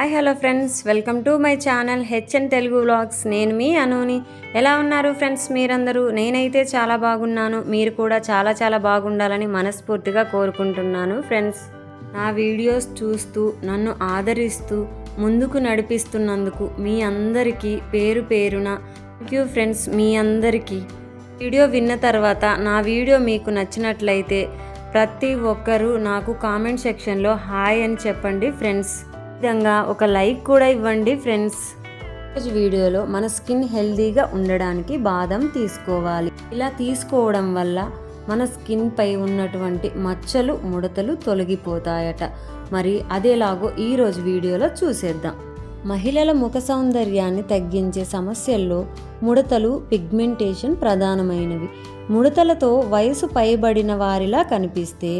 Hi hello friends, welcome to my channel HN Telugu vlogs. నేను మీ అనుని. ఎలా ఉన్నారు ఫ్రెండ్స్ మీరందరూ? నేనైతే చాలా బాగున్నాను. మీరు కూడా చాలా చాలా బాగుండాలని మనస్ఫూర్తిగా కోరుకుంటున్నాను ఫ్రెండ్స్. నా వీడియోస్ చూస్తూ నన్ను ఆదరిస్తూ ముందుకు నడిపిస్తున్నందుకు మీ అందరికీ పేరు పేరున థ్యాంక్ యూ ఫ్రెండ్స్. మీ అందరికీ వీడియో విన్న తర్వాత నా వీడియో మీకు నచ్చినట్లయితే ప్రతి ఒక్కరూ నాకు కామెంట్ సెక్షన్లో హాయ్ అని చెప్పండి ఫ్రెండ్స్. విధంగా ఒక లైక్ కూడా ఇవ్వండి ఫ్రెండ్స్. ఈరోజు వీడియోలో మన స్కిన్ హెల్తీగా ఉండడానికి బాదం తీసుకోవాలి. ఇలా తీసుకోవడం వల్ల మన స్కిన్ పై ఉన్నటువంటి మచ్చలు ముడతలు తొలగిపోతాయట. మరి అదేలాగో ఈరోజు వీడియోలో చూసేద్దాం. మహిళల ముఖ సౌందర్యాన్ని తగ్గించే సమస్యల్లో ముడతలు, పిగ్మెంటేషన్ ప్రధానమైనవి. ముడతలతో వయసు పైబడిన వారిలా కనిపిస్తే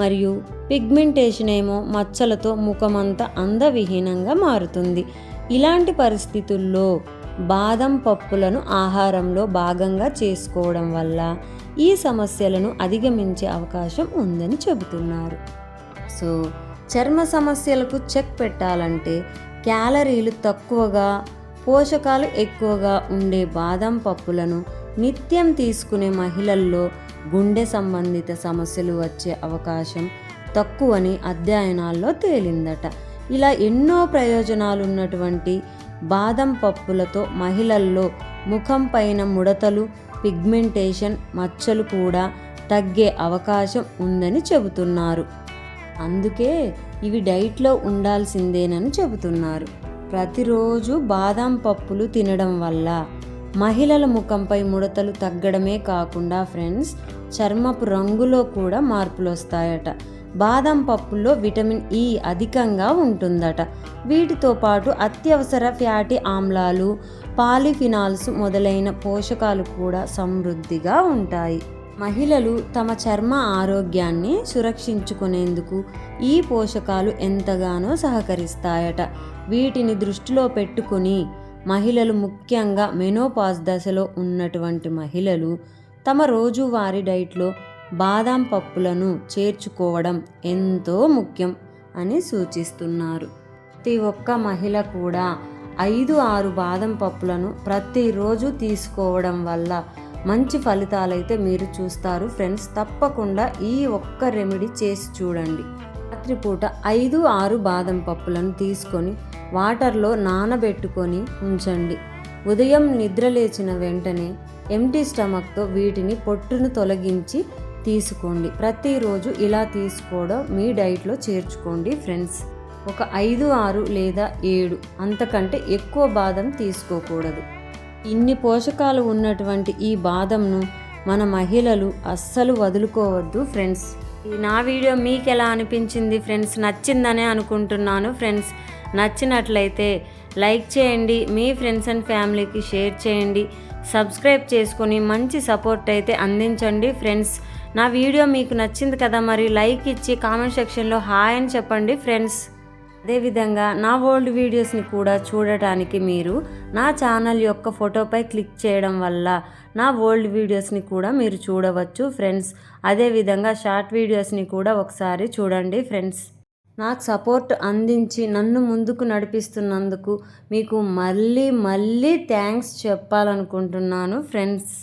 మరియు పిగ్మెంటేషన్ ఏమో మచ్చలతో ముఖమంతా అందవిహీనంగా మారుతుంది. ఇలాంటి పరిస్థితుల్లో బాదం పప్పులను ఆహారంలో భాగంగా చేసుకోవడం వల్ల ఈ సమస్యలను అధిగమించే అవకాశం ఉందని చెబుతున్నారు. సో చర్మ సమస్యలకు చెక్ పెట్టాలంటే క్యాలరీలు తక్కువగా, పోషకాలు ఎక్కువగా ఉండే బాదం పప్పులను నిత్యం తీసుకునే మహిళల్లో గుండె సంబంధిత సమస్యలు వచ్చే అవకాశం తక్కువని అధ్యయనాల్లో తేలిందట. ఇలా ఎన్నో ప్రయోజనాలు ఉన్నటువంటి బాదం పప్పులతో మహిళల్లో ముఖం పైన ముడతలు, పిగ్మెంటేషన్, మచ్చలు కూడా తగ్గే అవకాశం ఉందని చెబుతున్నారు. అందుకే ఇవి డైట్లో ఉండాల్సిందేనని చెబుతున్నారు. ప్రతిరోజు బాదం పప్పులు తినడం వల్ల మహిళల ముఖంపై ముడతలు తగ్గడమే కాకుండా ఫ్రెండ్స్, చర్మపు రంగులో కూడా మార్పులు వస్తాయట. బాదం పప్పుల్లో విటమిన్ ఇ అధికంగా ఉంటుందట. వీటితో పాటు అత్యవసర ఫ్యాటీ ఆమ్లాలు, పాలిఫినాల్స్ మొదలైన పోషకాలు కూడా సమృద్ధిగా ఉంటాయి. మహిళలు తమ చర్మ ఆరోగ్యాన్ని సురక్షించుకునేందుకు ఈ పోషకాలు ఎంతగానో సహకరిస్తాయట. వీటిని దృష్టిలో పెట్టుకుని మహిళలు, ముఖ్యంగా మెనోపాజ్ దశలో ఉన్నటువంటి మహిళలు తమ రోజువారీ డైట్లో బాదం పప్పులను చేర్చుకోవడం ఎంతో ముఖ్యం అని సూచిస్తున్నారు. ప్రతి ఒక్క మహిళ కూడా 5-6 బాదం పప్పులను ప్రతిరోజు తీసుకోవడం వల్ల మంచి ఫలితాలైతే మీరు చూస్తారు ఫ్రెండ్స్. తప్పకుండా ఈ ఒక్క రెమెడీ చేసి చూడండి. రాత్రిపూట 5-6 బాదం పప్పులను తీసుకొని వాటర్లో నానబెట్టుకొని ఉంచండి. ఉదయం నిద్ర లేచిన వెంటనే ఎంటీ స్టమక్తో వీటిని పొట్టును తొలగించి తీసుకోండి. ప్రతిరోజు ఇలా తీసుకోవడం మీ డైట్లో చేర్చుకోండి ఫ్రెండ్స్. ఒక 5-6 లేదా 7 అంతకంటే ఎక్కువ బాదం తీసుకోకూడదు. ఇన్ని పోషకాలు ఉన్నటువంటి ఈ బాదంను మన మహిళలు అస్సలు వదులుకోవద్దు ఫ్రెండ్స్. నా వీడియో మీకు ఎలా అనిపించింది ఫ్రెండ్స్? నచ్చిందనే అనుకుంటున్నాను ఫ్రెండ్స్. నచ్చినట్లయితే లైక్ చేయండి, మీ ఫ్రెండ్స్ అండ్ ఫ్యామిలీకి షేర్ చేయండి, సబ్స్క్రైబ్ చేసుకొని మంచి సపోర్ట్ అయితే అందించండి ఫ్రెండ్స్. నా వీడియో మీకు నచ్చింది కదా, మరి లైక్ ఇచ్చి కామెంట్ సెక్షన్లో హాయ్ అని చెప్పండి ఫ్రెండ్స్. అదేవిధంగా నా ఓల్డ్ వీడియోస్ని కూడా చూడటానికి మీరు నా ఛానల్ యొక్క ఫోటోపై క్లిక్ చేయడం వల్ల నా ఓల్డ్ వీడియోస్ని కూడా మీరు చూడవచ్చు ఫ్రెండ్స్. అదేవిధంగా షార్ట్ వీడియోస్ని కూడా ఒకసారి చూడండి ఫ్రెండ్స్. నాకు సపోర్ట్ అందించి నన్ను ముందుకు నడిపిస్తున్నందుకు మీకు మళ్ళీ థ్యాంక్స్ చెప్పాలనుకుంటున్నాను ఫ్రెండ్స్.